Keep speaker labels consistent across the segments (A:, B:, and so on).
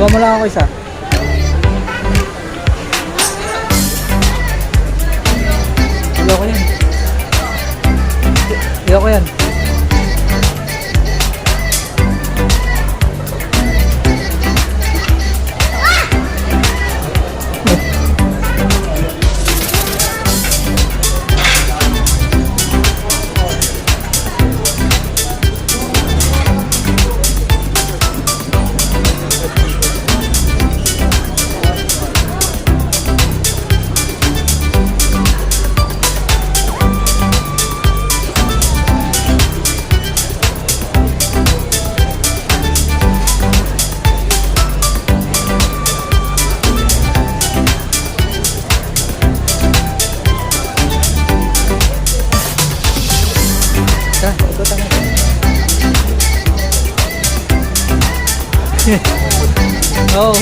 A: Kuha mo lang ako isa. Ayoko yan. Ayoko yan. Ikutan natin. Oh.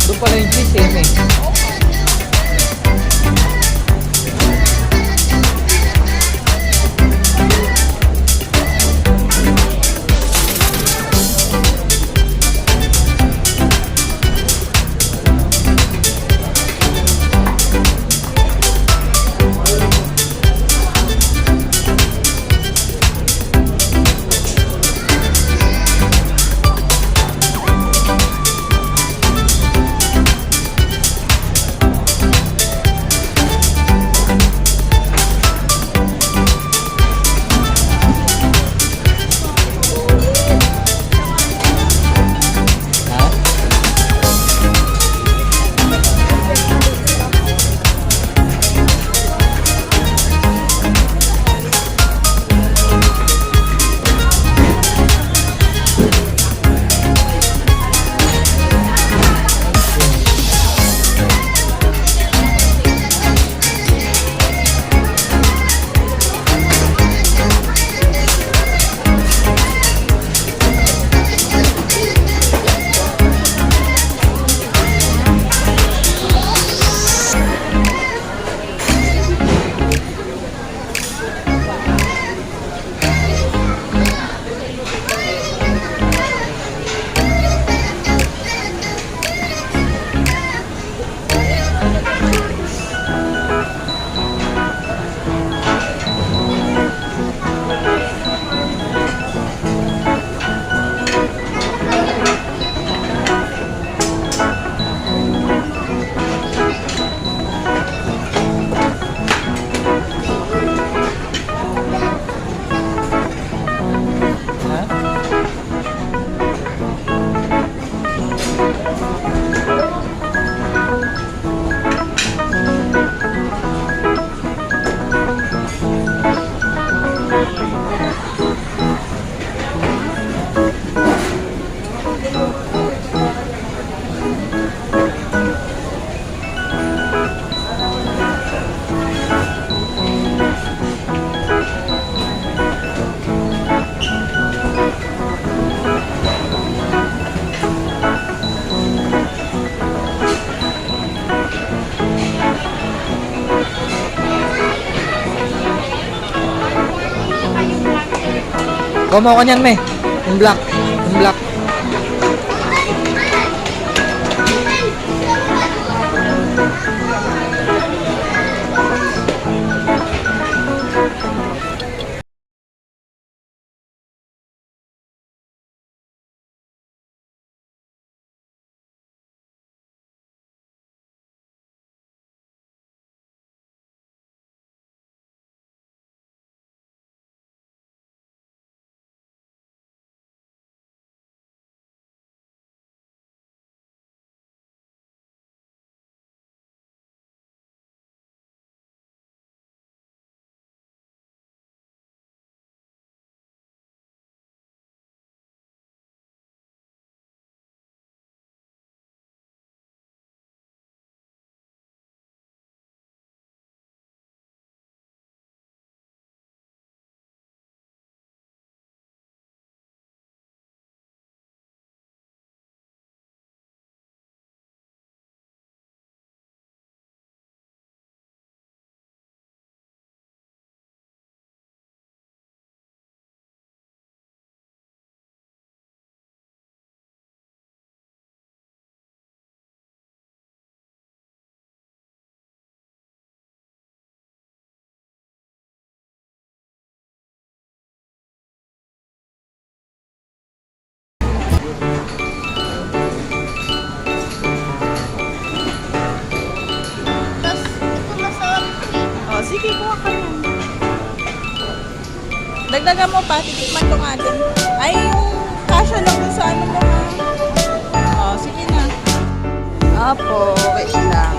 A: Doon pala yung GCM eh. Ha? Kuha mo ako niyan, me. Yung black. Yung black.
B: Sige, kuha ka yan. Dagdagan mo pa, titikman ko natin. Ay, yung kasha lang dun sa ano mo ha. Oh, sige na. Apo, wait lang.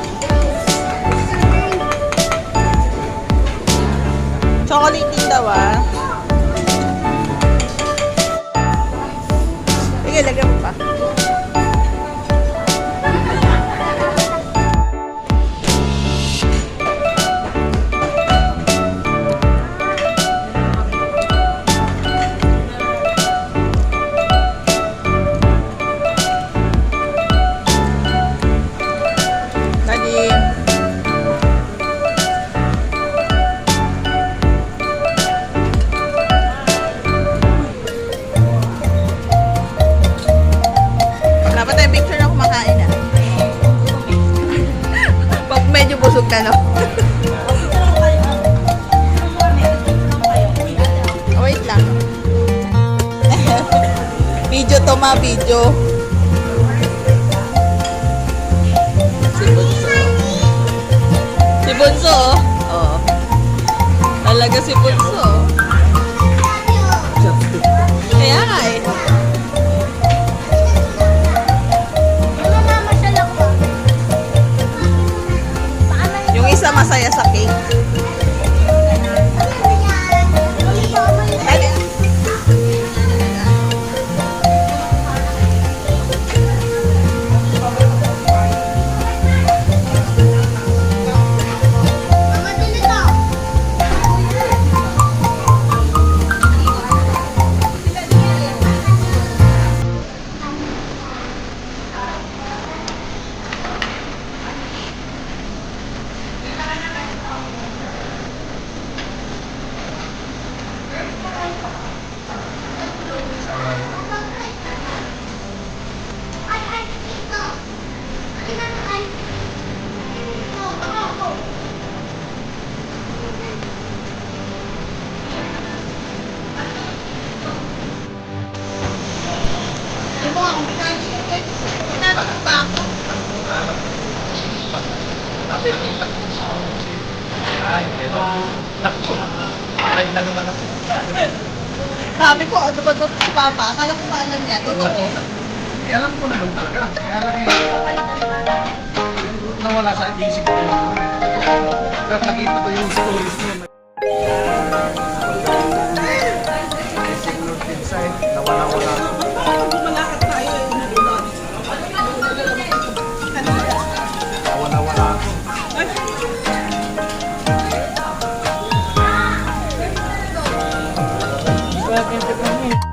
B: Chocolate din daw ah. Sige, lagyan mo pa. Daddy. Wala pa tayong picture na kumakain ah. Pag medyo busog ka, no? Oh, wait lang. Video to ma, video. Si Bunso. Si Bunso, oh. Oh. Talaga si Bunso. Kaya nga eh. Yung isa masaya sa cake. Dali. Sabi ko, ano ba ito si Papa? Akala ko pa alam niya. Totoo.
C: Alam ko naman talaga. Kaya lang nawala sa isip ko. Kaya nakita ko yung stories niya. Signal inside, nawala-wala.
B: Bumalakad tayo eh.
C: Nawala-wala ako.
A: Wala kayong tikman niya.